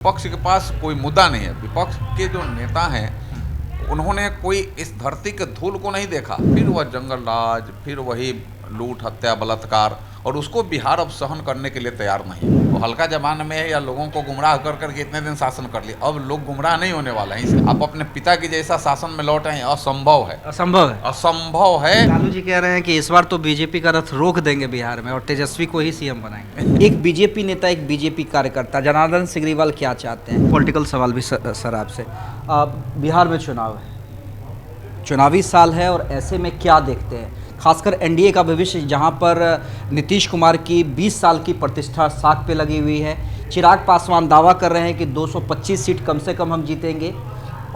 विपक्ष के पास कोई मुद्दा नहीं है। विपक्ष के जो नेता हैं उन्होंने कोई इस धरती के धूल को नहीं देखा। फिर वह जंगल राज, फिर वही लूट, हत्या, बलात्कार, और उसको बिहार अब सहन करने के लिए तैयार नहीं है। वो हल्का जमाने में है या लोगों को गुमराह कर करके इतने दिन शासन कर लिया, अब लोग गुमराह नहीं होने वाले हैं। इसलिए आप अपने पिता की जैसा शासन में लौट आए, असंभव है, असंभव है। असंभव है। लालू जी कह रहे हैं कि इस बार तो बीजेपी का रथ रोक देंगे बिहार में और तेजस्वी को ही सीएम बनाएंगे। एक बीजेपी नेता, एक बीजेपी कार्यकर्ता जनार्दन सिग्रीवाल क्या चाहते हैं? पॉलिटिकल सवाल भी सर आपसे। बिहार में चुनाव है, चुनावी साल है, और ऐसे में क्या देखते हैं खासकर एनडीए का भविष्य, जहां पर नीतीश कुमार की 20 साल की प्रतिष्ठा साख पे लगी हुई है। चिराग पासवान दावा कर रहे हैं कि 225 सीट कम से कम हम जीतेंगे।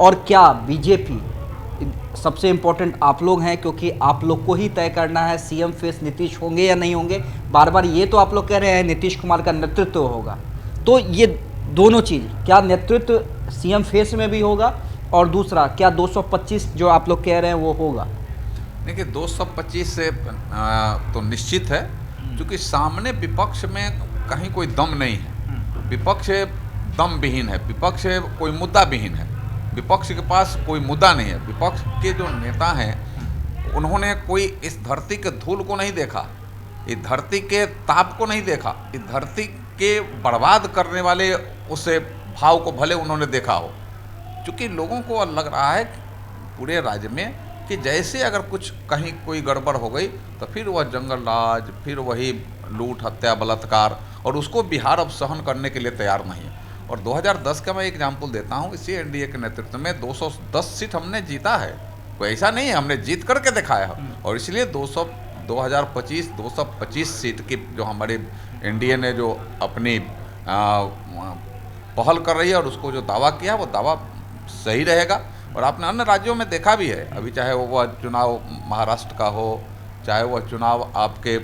और क्या बीजेपी, सबसे इम्पोर्टेंट आप लोग हैं, क्योंकि आप लोग को ही तय करना है सीएम फेस नीतीश होंगे या नहीं होंगे। बार बार ये तो आप लोग कह रहे हैं नीतीश कुमार का नेतृत्व होगा, तो ये दोनों चीज़, क्या नेतृत्व सीएम फेस में भी होगा, और दूसरा क्या 225 जो आप लोग कह रहे हैं वो होगा? देखिए 225 से तो निश्चित है, क्योंकि सामने विपक्ष में कहीं कोई दम नहीं है। विपक्ष दम विहीन है, विपक्ष कोई मुद्दा विहीन है, विपक्ष के पास कोई मुद्दा नहीं है। विपक्ष के जो नेता हैं उन्होंने कोई इस धरती के धूल को नहीं देखा, इस धरती के ताप को नहीं देखा, इस धरती के बर्बाद करने वाले उस भाव को भले उन्होंने देखा हो। क्योंकि लोगों को लग रहा है पूरे राज्य में कि जैसे अगर कुछ कहीं कोई गड़बड़ हो गई तो फिर वह जंगल राज, फिर वही लूट, हत्या, बलात्कार, और उसको बिहार अब सहन करने के लिए तैयार नहीं है। और 2010 का मैं एग्जाम्पल देता हूँ, इसी एनडीए के नेतृत्व में 210 सीट हमने जीता है। कोई ऐसा नहीं है, हमने जीत करके दिखाया है। और इसलिए 225 सीट की जो हमारे एनडीए ने जो अपनी पहल कर रही है और उसको जो दावा किया वो दावा सही रहेगा। और आपने अन्य राज्यों में देखा भी है, अभी चाहे वह चुनाव महाराष्ट्र का हो, चाहे वह चुनाव आपके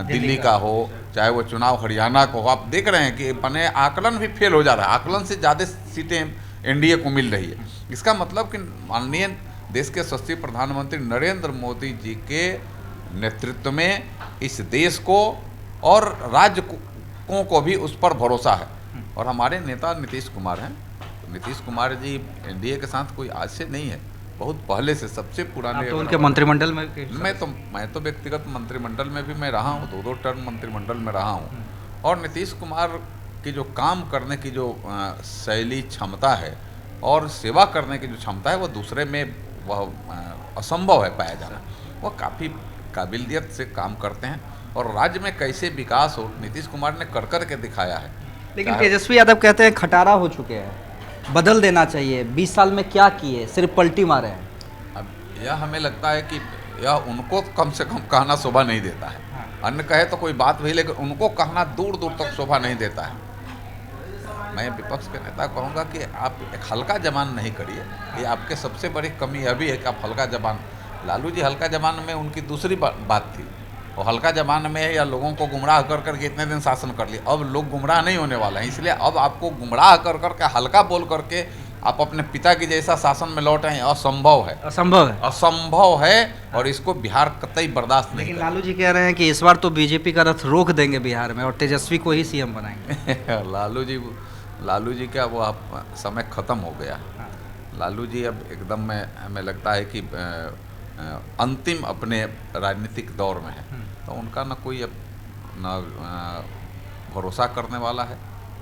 दिल्ली का हो, चाहे वो चुनाव हरियाणा को हो, आप देख रहे हैं कि बने आकलन भी फेल हो जा रहा है। आकलन से ज़्यादा सीटें एनडीए को मिल रही है। इसका मतलब कि माननीय देश के यशस्वी प्रधानमंत्री नरेंद्र मोदी जी के नेतृत्व में इस देश को और राज्य को भी उस पर भरोसा है। और हमारे नेता नीतीश कुमार हैं। नीतीश कुमार जी एनडीए के साथ कोई आज से नहीं है, बहुत पहले से, सबसे पुराने। तो उनके मंत्रिमंडल में मैं तो व्यक्तिगत मंत्रिमंडल में भी मैं रहा हूँ, 2 टर्म मंत्रिमंडल में रहा हूँ। और नीतीश कुमार की जो काम करने की जो शैली, क्षमता है और सेवा करने की जो क्षमता है, वो दूसरे में वह असंभव है पाया जाना। वह काफ़ी काबिलियत से काम करते हैं और राज्य में कैसे विकास हो नीतीश कुमार ने कर कर के दिखाया है। लेकिन तेजस्वी यादव कहते हैं खटारा हो चुके हैं, बदल देना चाहिए। 20 साल में क्या किए, सिर्फ पलटी मारे हैं। अब यह हमें लगता है कि यह उनको कम से कम कहना शोभा नहीं देता है। अन्य कहे तो कोई बात भी, लेकिन उनको कहना दूर दूर तक शोभा नहीं देता है। मैं विपक्ष के नेता कहूँगा कि आप एक हल्का जबान नहीं करिए। ये आपके सबसे बड़ी कमी यह भी है कि आप हल्का जबान, लालू जी हल्का जबान में उनकी दूसरी बात थी, वो हल्का जबान में है या लोगों को गुमराह कर करके इतने दिन शासन कर लिया, अब लोग गुमराह नहीं होने वाले हैं। इसलिए अब आपको गुमराह कर करके, हल्का बोल करके आप अपने पिता की जैसा शासन में लौट आए, असंभव है, असंभव है, असंभव है। और इसको बिहार कतई बर्दाश्त नहीं। लेकिन लालू जी कह रहे हैं कि इस बार तो बीजेपी का रथ रोक देंगे बिहार में और तेजस्वी को ही सीएम बनाएंगे। लालू जी का वो आप समय खत्म हो गया। लालू जी अब एकदम में हमें लगता है कि अंतिम अपने राजनीतिक दौर में है। तो उनका न कोई अब न भरोसा करने वाला है,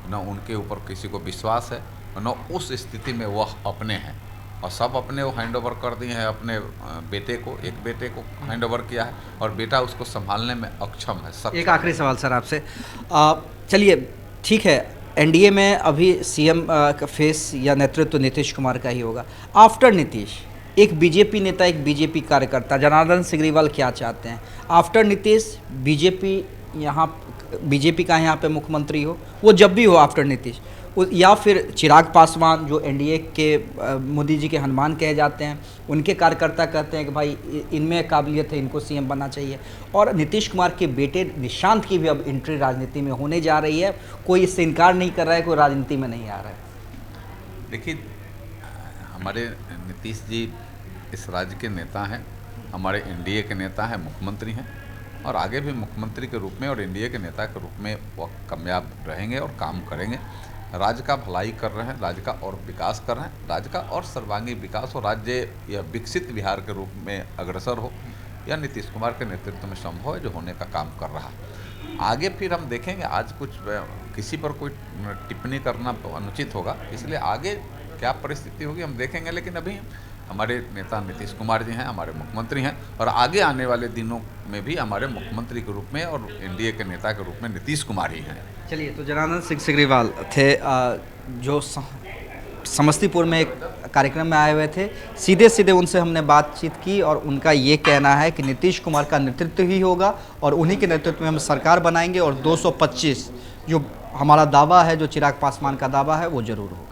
न उनके ऊपर किसी को विश्वास है, न उस स्थिति में वह अपने हैं। और सब अपने वो हैंड ओवर कर दिए हैं अपने बेटे को, एक बेटे को हैंड ओवर किया है और बेटा उसको संभालने में अक्षम है। एक आखिरी सवाल सर आपसे, चलिए ठीक है, एनडीए में अभी सीएम का फेस या नेतृत्व नीतीश कुमार का ही होगा। आफ्टर नीतीश, एक बीजेपी नेता, एक बीजेपी कार्यकर्ता जनार्दन सिग्रीवाल क्या चाहते हैं? आफ्टर नीतीश बीजेपी का यहाँ पे मुख्यमंत्री हो, वो जब भी हो आफ्टर नीतीश, या फिर चिराग पासवान जो एनडीए के मोदी जी के हनुमान कहे जाते हैं, उनके कार्यकर्ता कहते हैं कि भाई इनमें काबिलियत है, इनको सीएम बनना चाहिए। और नीतीश कुमार के बेटे निशांत की भी अब एंट्री राजनीति में होने जा रही है, कोई इससे इनकार नहीं कर रहा है, कोई राजनीति में नहीं आ रहा है। देखिए हमारे नीतीश जी इस राज्य के नेता हैं, हमारे एनडीए के नेता हैं, मुख्यमंत्री हैं, और आगे भी मुख्यमंत्री के रूप में और एनडीए के नेता के रूप में वो कामयाब रहेंगे और काम करेंगे। राज्य का भलाई कर रहे हैं, राज्य का और विकास कर रहे हैं, राज्य का और सर्वांगीण विकास हो, राज्य यह विकसित बिहार के रूप में अग्रसर हो, यह नीतीश कुमार के नेतृत्व में संभव है, जो होने का काम कर रहा है। आगे फिर हम देखेंगे, आज कुछ किसी पर कोई टिप्पणी करना अनुचित होगा, इसलिए आगे क्या परिस्थिति होगी हम देखेंगे। लेकिन अभी हमारे नेता नीतीश कुमार जी हैं, हमारे मुख्यमंत्री हैं, और आगे आने वाले दिनों में भी हमारे मुख्यमंत्री के रूप में और एनडीए के नेता के रूप में नीतीश कुमार ही हैं। चलिए, तो जनार्दन सिंह सिग्रीवाल थे जो समस्तीपुर में एक कार्यक्रम में आए हुए थे। सीधे सीधे उनसे हमने बातचीत की और उनका ये कहना है कि नीतीश कुमार का नेतृत्व ही होगा और उन्हीं के नेतृत्व में हम सरकार बनाएंगे और 225 जो हमारा दावा है, जो चिराग पासवान का दावा है, वो जरूर होगा।